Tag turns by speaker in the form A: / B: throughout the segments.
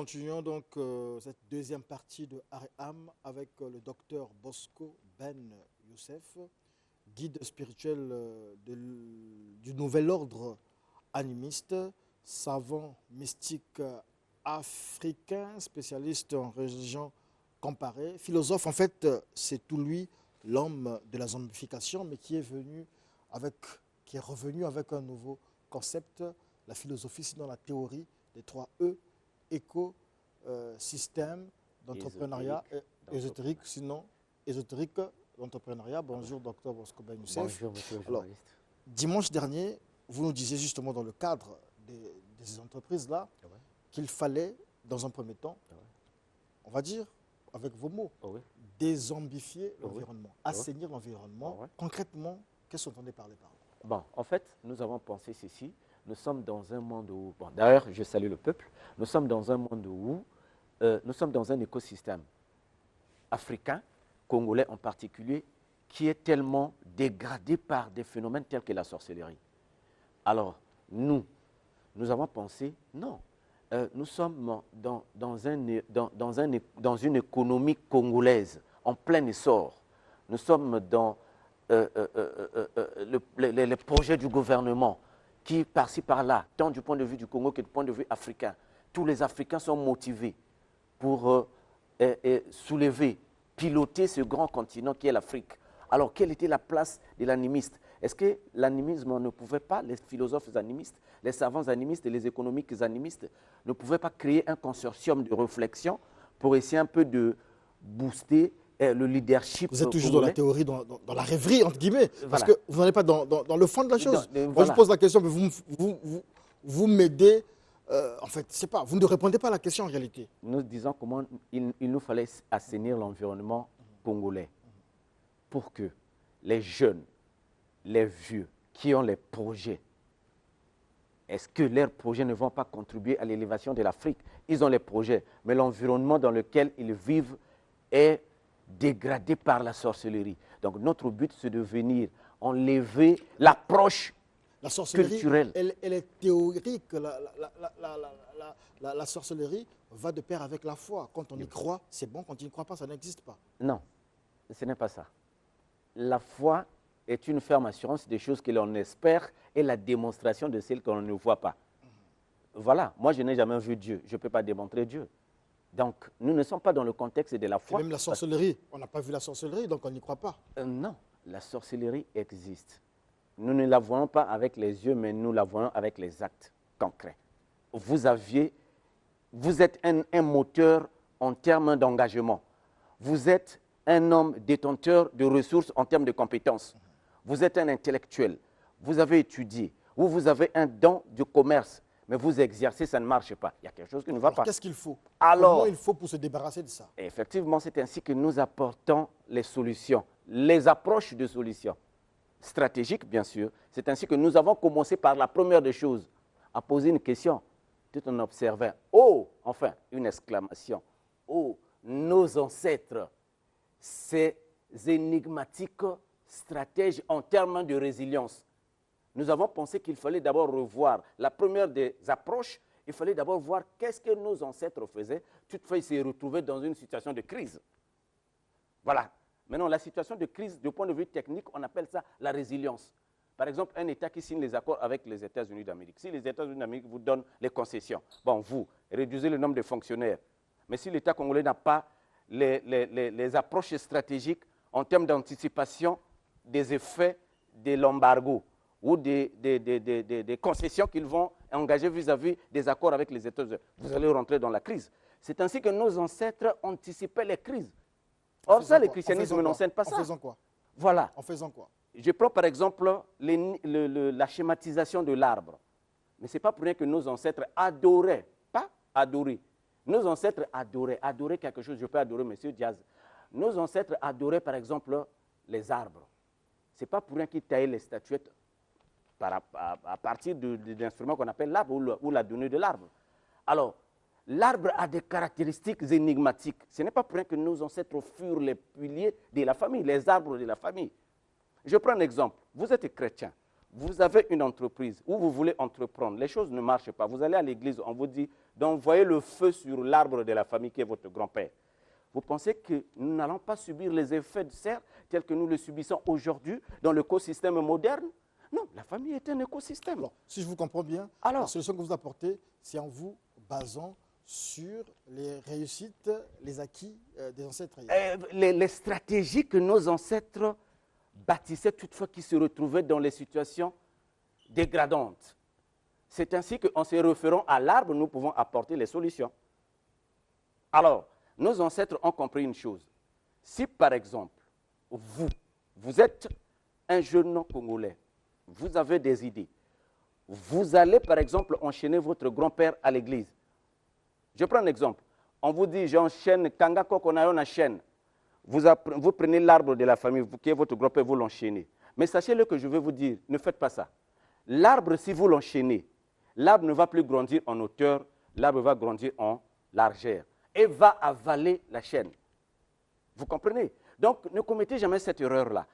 A: continuons donc cette deuxième partie de Aréam avec le docteur Bosco Ben Youssef, guide spirituel du nouvel ordre animiste, savant mystique africain, spécialiste en religion comparée, philosophe. En fait, c'est tout lui, l'homme de la zombification, mais qui est revenu avec un nouveau concept, la philosophie, sinon la théorie des 3 E, écosystème d'entrepreneuriat ésotérique, sinon ésotérique d'entrepreneuriat. Bonjour, docteur Bosco Ben Youssef.
B: Bonjour, monsieur le journaliste.
A: Dimanche dernier, vous nous disiez justement dans le cadre de ces entreprises-là qu'il fallait, dans un premier temps, on va dire, avec vos mots, dézombifier l'environnement, assainir l'environnement. Concrètement, qu'est-ce que vous entendez parler par là?
B: Bon, en fait, nous avons pensé ceci. Nous sommes dans un monde où, bon, d'ailleurs, je salue le peuple, nous sommes dans un monde où nous sommes dans un écosystème africain, congolais en particulier, qui est tellement dégradé par des phénomènes tels que la sorcellerie. Alors, nous avons pensé, non, nous sommes dans une économie congolaise en plein essor. Nous sommes dans les projets du gouvernement qui, par-ci, par-là, tant du point de vue du Congo que du point de vue africain, tous les Africains sont motivés pour soulever, piloter ce grand continent qui est l'Afrique. Alors, quelle était la place de l'animiste? Est-ce que l'animisme ne pouvait pas, les philosophes animistes, les savants animistes et les économiques animistes ne pouvaient pas créer un consortium de réflexion pour essayer un peu de booster le leadership?
A: Vous êtes toujours dans la théorie, dans la rêverie, entre guillemets, parce que vous n'allez pas dans le fond de la chose. Moi, je pose la question, mais vous m'aidez. En fait, c'est pas, vous ne répondez pas à la question en réalité.
B: Nous disons comment il nous fallait assainir l'environnement congolais pour que les jeunes, les vieux qui ont les projets, est-ce que leurs projets ne vont pas contribuer à l'élévation de l'Afrique? Ils ont les projets, mais l'environnement dans lequel ils vivent est dégradé par la sorcellerie. Donc notre but, c'est de venir enlever l'approche culturelle.
A: Elle est théorique. La sorcellerie va de pair avec la foi. Quand on y croit, c'est bon. Quand on n'y croit pas, ça n'existe pas.
B: Non, ce n'est pas ça. La foi est une ferme assurance des choses que l'on espère et la démonstration de celles qu'on ne voit pas. Voilà, moi je n'ai jamais vu Dieu, je ne peux pas démontrer Dieu. Donc nous ne sommes pas dans le contexte de la foi.
A: Et même la sorcellerie, on n'a pas vu la sorcellerie, donc on n'y croit pas.
B: Non, la sorcellerie existe. Nous ne la voyons pas avec les yeux, mais nous la voyons avec les actes concrets. Vous êtes un moteur en termes d'engagement. Vous êtes un homme détenteur de ressources en termes de compétences. Vous êtes un intellectuel. Vous avez étudié. Ou vous avez un don du commerce. Mais vous exercez, ça ne marche pas. Il y a quelque chose qui ne va pas.
A: Qu'est-ce qu'il faut?
B: Alors,
A: comment il faut pour se débarrasser de ça?
B: Effectivement, c'est ainsi que nous apportons les solutions, les approches de solutions. Stratégiques, bien sûr. C'est ainsi que nous avons commencé par la première des choses, à poser une question, tout en observant. Oh, enfin, une exclamation. Oh, nos ancêtres, ces énigmatiques stratèges en termes de résilience. Nous avons pensé qu'il fallait d'abord revoir la première des approches. Il fallait d'abord voir qu'est-ce que nos ancêtres faisaient. Toutefois, ils se retrouvaient dans une situation de crise. Voilà. Maintenant, la situation de crise, du point de vue technique, on appelle ça la résilience. Par exemple, un État qui signe les accords avec les États-Unis d'Amérique. Si les États-Unis d'Amérique vous donnent les concessions, bon, vous réduisez le nombre de fonctionnaires. Mais si l'État congolais n'a pas les approches stratégiques en termes d'anticipation des effets de l'embargo ou des concessions qu'ils vont engager vis-à-vis des accords avec les États-Unis, vous allez rentrer dans la crise. C'est ainsi que nos ancêtres anticipaient les crises. Or, ça, le christianisme n'enseigne pas ça.
A: En faisant quoi?
B: Voilà.
A: En faisant quoi?
B: Je prends par exemple la schématisation de l'arbre. Mais ce n'est pas pour rien que nos ancêtres adoraient, pas adorer. Nos ancêtres adoraient quelque chose. Je peux adorer M. Diaz. Nos ancêtres adoraient par exemple les arbres. Ce n'est pas pour rien qu'ils taillaient les statuettes à partir d'instruments qu'on appelle l'arbre ou la donnée de l'arbre. Alors, l'arbre a des caractéristiques énigmatiques. Ce n'est pas pour rien que nos ancêtres furent les piliers de la famille, les arbres de la famille. Je prends un exemple. Vous êtes chrétien, vous avez une entreprise où vous voulez entreprendre. Les choses ne marchent pas. Vous allez à l'église, on vous dit, d'envoyer le feu sur l'arbre de la famille qui est votre grand-père. Vous pensez que nous n'allons pas subir les effets de serre tels que nous les subissons aujourd'hui dans l'écosystème moderne? Non, la famille est un écosystème.
A: Alors, si je vous comprends bien, la solution que vous apportez, c'est en vous basant sur les réussites, les acquis des ancêtres.
B: Les stratégies que nos ancêtres bâtissaient toutefois qui se retrouvaient dans les situations dégradantes. C'est ainsi qu'en se référant à l'arbre, nous pouvons apporter les solutions. Alors, nos ancêtres ont compris une chose. Si, par exemple, vous êtes un jeune Congolais, vous avez des idées, vous allez, par exemple, enchaîner votre grand-père à l'église. Je prends un exemple. On vous dit, j'enchaîne Kanga Kokonayo na chaîne. Vous prenez l'arbre de la famille, qui est votre grand-père, vous l'enchaînez. Mais sachez-le que je vais vous dire, ne faites pas ça. L'arbre, si vous l'enchaînez, l'arbre ne va plus grandir en hauteur, l'arbre va grandir en largeur et va avaler la chaîne. Vous comprenez? Donc, ne commettez jamais cette erreur-là.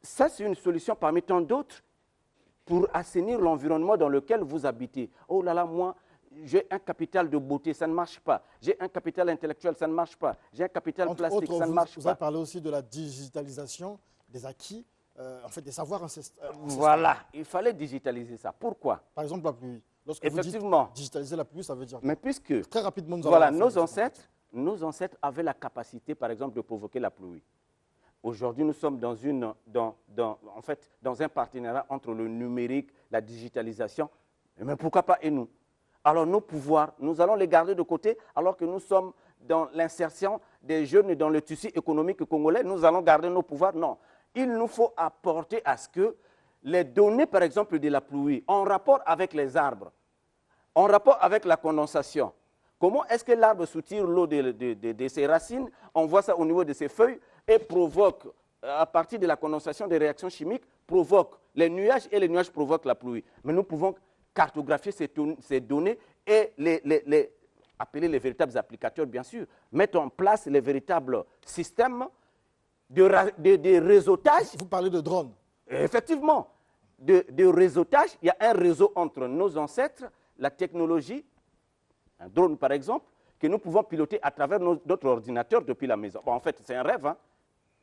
B: Ça, c'est une solution parmi tant d'autres pour assainir l'environnement dans lequel vous habitez. Oh là là, moi, j'ai un capital de beauté, ça ne marche pas. J'ai un capital intellectuel, ça ne marche pas. J'ai un capital plastique, ça ne marche pas.
A: Vous avez parlé aussi de la digitalisation des acquis, en fait des savoirs ancestraux.
B: Voilà, il fallait digitaliser ça. Pourquoi?
A: Par exemple, la pluie. Lorsque
B: Effectivement.
A: vous dites digitaliser la pluie, ça veut dire quoi?
B: Mais puisque,
A: très rapidement, nous
B: voilà, nos ancêtres avaient la capacité, par exemple, de provoquer la pluie. Aujourd'hui, nous sommes en fait, dans un partenariat entre le numérique, la digitalisation, mais pourquoi pas et nous? Alors nos pouvoirs, nous allons les garder de côté alors que nous sommes dans l'insertion des jeunes et dans le tissu économique congolais, nous allons garder nos pouvoirs? Non. Il nous faut apporter à ce que les données, par exemple, de la pluie, en rapport avec les arbres, en rapport avec la condensation, comment est-ce que l'arbre soutire l'eau de ses racines, on voit ça au niveau de ses feuilles et provoque, à partir de la condensation des réactions chimiques, provoque les nuages et les nuages provoquent la pluie. Mais nous pouvons cartographier ces données et appeler les véritables applicateurs, bien sûr, mettre en place les véritables systèmes de réseautage.
A: Vous parlez de drones.
B: Effectivement, de réseautage. Il y a un réseau entre nos ancêtres, la technologie, un drone par exemple, que nous pouvons piloter à travers notre ordinateur depuis la maison. Bon, en fait, c'est un rêve, hein.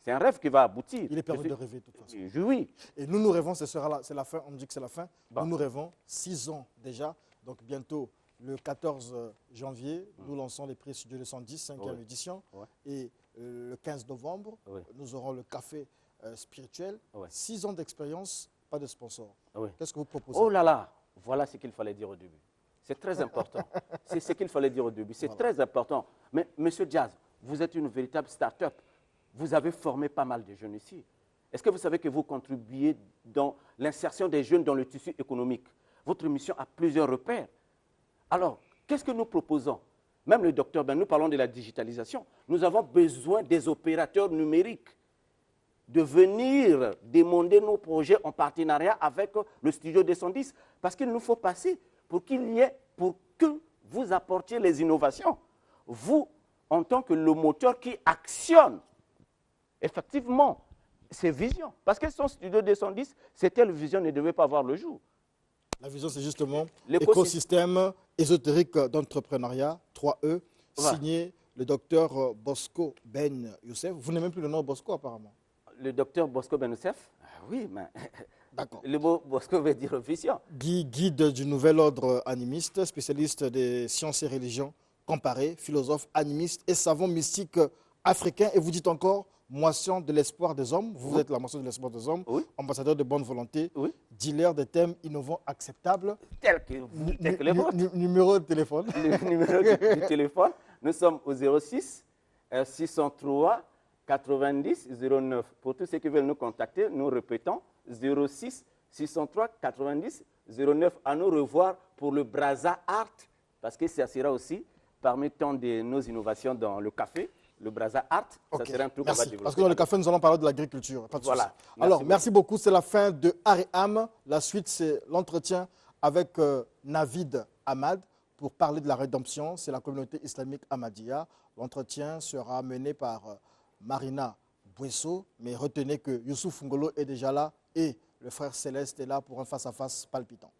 B: C'est un rêve qui va aboutir.
A: Il est permis de rêver, de toute façon.
B: Oui.
A: Et nous rêvons, c'est la fin, on me dit que c'est la fin. Bon. Nous rêvons 6 ans déjà. Donc bientôt, le 14 janvier, nous lançons les prix Studio 210, 5e édition. Ouais. Et le 15 novembre, nous aurons le café spirituel. 6 ans d'expérience, pas de sponsor. Qu'est-ce que vous proposez?
B: Oh là là, voilà ce qu'il fallait dire au début. C'est très important. C'est ce qu'il fallait dire au début. C'est très important. Mais Monsieur Jazz, vous êtes une véritable start-up. Vous avez formé pas mal de jeunes ici. Est-ce que vous savez que vous contribuez dans l'insertion des jeunes dans le tissu économique? Votre mission a plusieurs repères. Alors, qu'est-ce que nous proposons? Même le docteur, nous parlons de la digitalisation. Nous avons besoin des opérateurs numériques de venir demander nos projets en partenariat avec le Studio 210 parce qu'il nous faut passer pour que vous apportiez les innovations. Vous, en tant que le moteur qui actionne effectivement ces visions. Parce que son Studio 210, cette telle vision ne devait pas voir le jour.
A: La vision, c'est justement l'écosystème ésotérique d'entrepreneuriat, 3E, signé le docteur Bosco Ben Youssef. Vous n'aimez même plus le nom Bosco, apparemment.
B: Le docteur Bosco Ben Youssef? Oui, mais
A: d'accord.
B: Le mot Bosco veut dire vision.
A: Guide du nouvel ordre animiste, spécialiste des sciences et religions comparées, philosophe animiste et savant mystique africain. Et vous dites encore moisson de l'espoir des hommes. Vous êtes la moisson de l'espoir des hommes, ambassadeur de bonne volonté, dealer des thèmes innovants acceptables.
B: Tel que les vôtres.
A: Numéro de téléphone.
B: Le numéro du téléphone. Nous sommes au 06 603 90 09. Pour tous ceux qui veulent nous contacter, nous répétons 06 603 90 09. À nous revoir pour le Braza Art, parce que ça sera aussi parmi tant de nos innovations dans le café. Le Braza Art, ça sera un truc qu'on va développer.
A: Parce que dans le café, nous allons parler de l'agriculture.
B: Voilà.
A: Alors, merci beaucoup. C'est la fin de Ariam. La suite, c'est l'entretien avec Navid Ahmad pour parler de la rédemption. C'est la communauté islamique Ahmadiyya. L'entretien sera mené par Marina Bouesso. Mais retenez que Youssouf Ngolo est déjà là et le frère Céleste est là pour un face-à-face palpitant.